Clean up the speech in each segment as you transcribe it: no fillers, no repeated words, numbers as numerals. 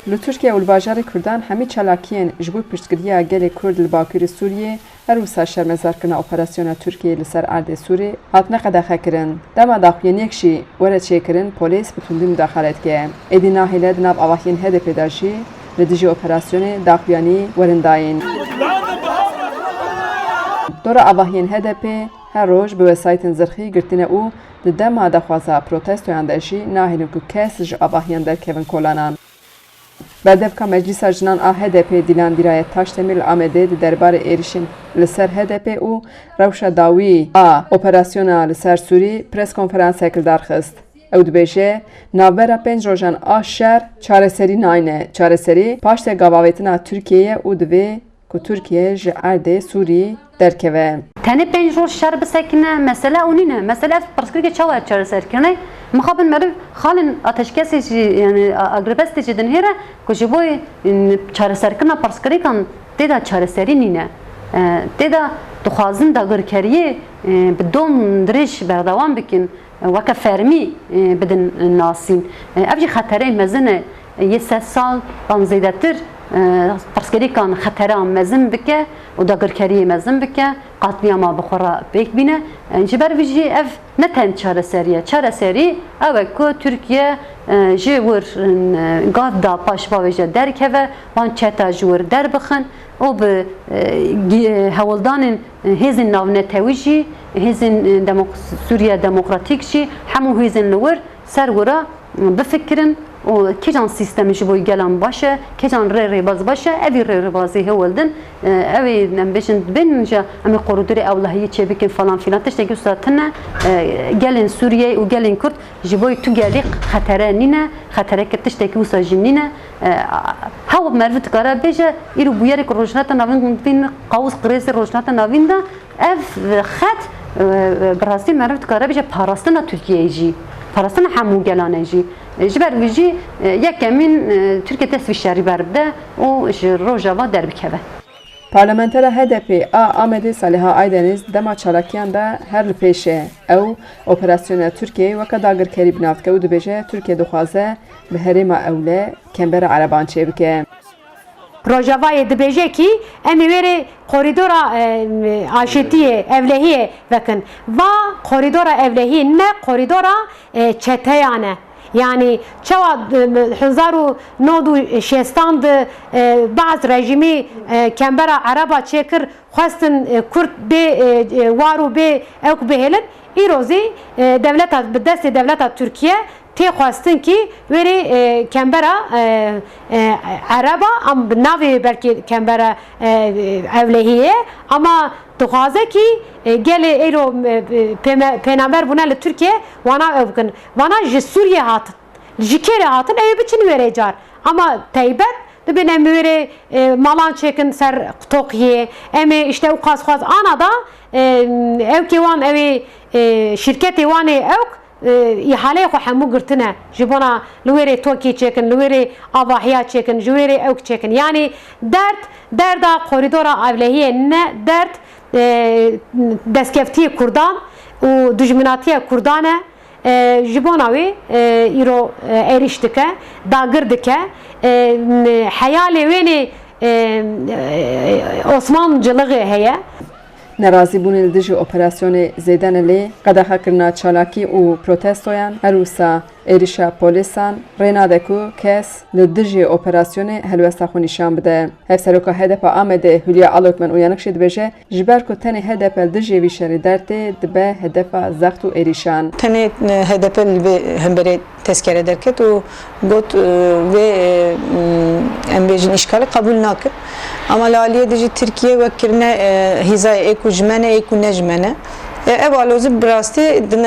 Li Tirkiye û li bajarê Kurdan hemî çalakiyên ji bo piştgiriya gelê Kurd li Bakurê Sûriyê her wisa şermezarkirina operasyona Tirkiyeyê li ser erdê Sûrî hatine qedexekirin. Dema daxuyaniyek jî were çêkirin, polîs bi tundî müdaxalet dike. Êdî nahêle di nav avahiyên HDP de jî li dijî operasyonê daxuyanî werin dayîn. Dora avahiyên HDP her roj bi wesayetên zirxî girtîne û di dema daxwaza protestoyan de jî nahêlin ku kes ji avahiyan derkevin kolanan. Berdevka Meclisa Jinan a HDP Dilan Dirayet Taşdemir li Amedê di derbarê êrişên li ser HDP û rewşa dawî a operasyona li ser Sûrî preskonferansek darxist. Ew dibêje navbera 5 rojan a şer çareserî nayne. Çareserî paştê gavavêtina Tirkiyeyê û divê ku Tirkiye ji erdê Sûrî derkeve. Tenê 5 roj şer bisekine mesele o nîne. Mesele pirsgirêkê çawa çareserkirine. Mixabin meriv xalên ateşkesê jî yani agribestê jî din hêre ku ji bo çareserkirina pirsgirêkan tê de çareserî nîne. Tê de dixwazin dagirkeriyê bi dom dirêj berdewam bikin weke fermî bidin nasîn. Ev jî xeterê mezin e. Yê 3 sal dan zêdetir pirsgirêkan xetera mezin bike û dagirkeriyê mezin bike qatliyama bi xwe re pêk bîne. Ji ber vî jî ev ne ten çareserî ye. Çareserî ew e ku Tirkiye ji wir gav da paşbavê jê derkeve, wan çeta ji wir derbixin û bi hewildanên hêzên navnetewî jî, hêzên Sûriye Demokratîk jî hemû hêzên li wir ser wira bifikirin û kîjan sîstemê ji bo gelan baş e, kîjan rê rêbaz baş e, evî rê rêbazî hewildin, evê em bêjin bên jî em ê qoridorê ewlehiyê çêbikin falan filan tiştekî wisa tune gelên Sûriyê û gelên Kurd ji bo tu gelê xetere nîne, xetereke tiştekî wisa jî nîne. Hew merivî dikare bêje îro bûyerek rojhilata navîn qawûz qirêzê rojhilata navîn de ev xet bi rastî merivî dikare bêje parastina Tirkiyeyê jî, parastina hemû gelanê jî. Ji ber vî jî yekemîn Tirkiye dest vî şerî beribde û ji rojava derbikeve. Parlamentera HDP a Amedê Saliha Aydeniz dema çalakiyan da her li pêşe ew operasyona Tirkiyeyê weke dagirkerî bi nav dike û dibêje Tirkiye dixwaze bi herêma ewle kembera ereban çêbike. Rojavayê dibêje ki em ê wêrê koridora aşêtiyê evlehiyê vekin. Va koridora evlehiyê ne koridora çeteyan e. Yani çawa 1960 de bazı rejimi kembera araba çekir xwestin Kurd bê war û bê ew bihêlin îrozê devleta bi destê devleta Tirkiye tê xwestin ki wêrê kembera araba am bi navê belkî kembera evlehiyê ama dixwaze ki gelê êro pênaber bûne li Tirkiye wana ew bikin. Wana ji Sûriye hatin. Ji kêrê hatin ew biçin wêrê car. Ama taybet dibin em wêrê malan çêkin ser Tokiyê. Em ê işte ew xwaz ana da ew kê wan ew şirketê wanê ew îhaleyê xwe hemû girtine ji bona li wêrê Tokî çêkin, li wêrê avahiya çêkin, ji wêrê ew çêkin. Yani derda koridora evlehiyê ne derd destkeftiyê Kurdan û dijminatiya Kurdan e. Ji bona wê îro êriş dike, dagir dike. Heyalê wênê Osmancılığê heye. Nerazîbûnê li dijî operasyonê zêdenê lê qedexekirina çalakî û protestoyan her wisa êrişa polîsan rê nade ku kes li dijî operasyonê helwesta xwe nîşan bide. Hevseroka HDP Amedê Hülya Alokmen uyanık jî dibêje ji ber ku tenê HDP li dijî vî şerî dertê dibe hedefa zext û êrîşan. Tenê HDP li vê hemberê tezkere derket û got vê em bêjin îşgalê qebûl nakin. Ama li aliyê dijî Tirkiye wekirine hîzayê êk û ji me ne êk û ne ji me ne. Ev alozî bi rastî di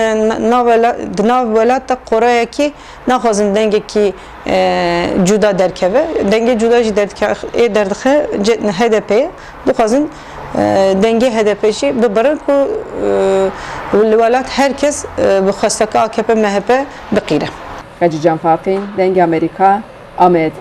nav welata Qoreyekî naxwazin dengekî cuda derkeve. Dengê cuda jî derdixe HDP'ye dixwazin dengê HDP jî bibirin ku li welat herkes bi xwesteka AKP MHP biqîre. Xecî Canfarqîn, Dengê Amerîka, Amed.